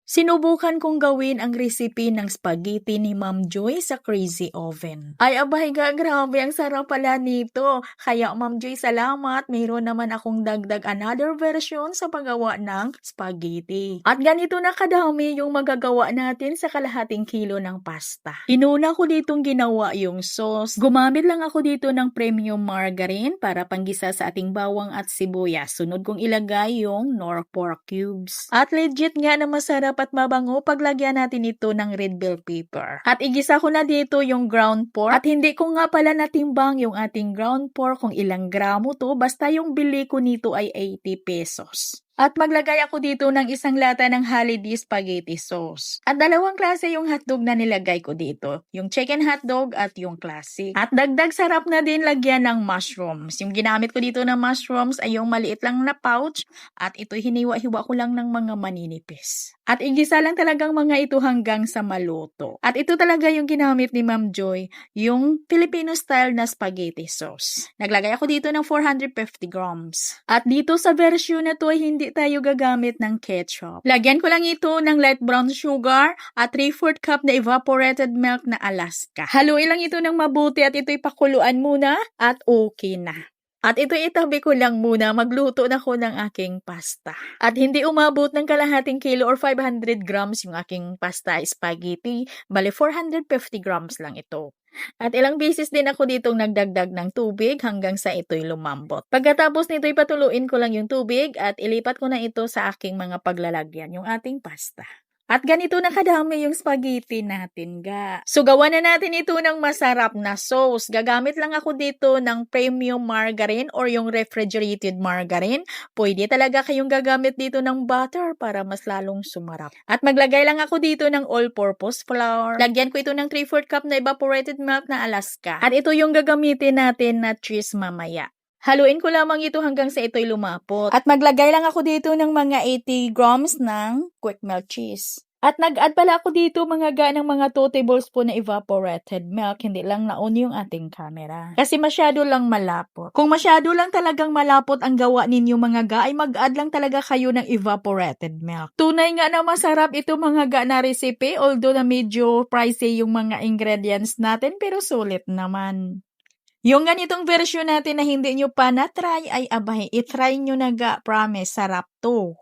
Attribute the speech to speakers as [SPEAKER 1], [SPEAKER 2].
[SPEAKER 1] Sinubukan kong gawin ang recipe ng spaghetti ni Ma'am Joy sa Crazy Oven. Ay abay ga, grabe ang sarap pala nito. Kaya Ma'am Joy, salamat. Mayroon naman akong dagdag another version sa paggawa ng spaghetti. At ganito na kadami yung magagawa natin sa kalahating kilo ng pasta. Inuna ko ditong ginawa yung sauce. Gumamit lang ako dito ng premium margarine para panggisa sa ating bawang at sibuyas. Sunod kong ilagay yung nor pork cubes. At legit nga na masarap at mabango paglagyan natin ito ng red bell pepper. At igisa ko na dito yung ground pork. At hindi ko nga pala natimbang yung ating ground pork kung ilang gramo to. Basta yung bili ko nito ay 80 pesos. At maglagay ako dito ng isang lata ng holiday spaghetti sauce. At dalawang klase yung hotdog na nilagay ko dito. Yung chicken hotdog at yung classic. At dagdag sarap na din lagyan ng mushrooms. Yung ginamit ko dito na mushrooms ay yung maliit lang na pouch. At ito hiniwa-hiwa ko lang ng mga maninipis. At igisa lang talagang mga ito hanggang sa maluto. At ito talaga yung ginamit ni Ma'am Joy, yung Filipino style na spaghetti sauce. Naglagay ako dito ng 450 grams. At dito sa version na to ay hindi tayo gagamit ng ketchup. Lagyan ko lang ito ng light brown sugar at 3/4 cup na evaporated milk na Alaska. Haluin lang ito ng mabuti at ito'y pakuluan muna at okay na. At ito itabi ko lang muna, magluto na ko ng aking pasta. At hindi umabot ng kalahating kilo or 500 grams yung aking pasta spaghetti. Bale, 450 grams lang ito. At ilang beses din ako ditong nagdagdag ng tubig hanggang sa ito'y lumambot. Pagkatapos nito'y patuluin ko lang yung tubig at ilipat ko na ito sa aking mga paglalagyan, yung ating pasta. At ganito na kadami yung spaghetti natin, ga. So, gawa na natin ito ng masarap na sauce. Gagamit lang ako dito ng premium margarine or yung refrigerated margarine. Pwede talaga kayong gagamit dito ng butter para mas lalong sumarap. At maglagay lang ako dito ng all-purpose flour. Lagyan ko ito ng 3/4 cup na evaporated milk na Alaska. At ito yung gagamitin natin na cheese mamaya. Haluin ko lamang ito hanggang sa ito'y lumapot. At maglagay lang ako dito ng mga 80 grams ng quick melt cheese. At nag-add pala ako dito mga ng mga 2 tablespoon na evaporated milk. Hindi lang naon yung ating camera. Kasi masyado lang malapot. Kung masyado lang talagang malapot ang gawa ninyo mga ay mag-add lang talaga kayo ng evaporated milk. Tunay nga na masarap ito mga na recipe. Although na medyo pricey yung mga ingredients natin, pero sulit naman. Yung ganitong version natin na hindi nyo pa na-try ay abay, itry nyo na promise, sarap to.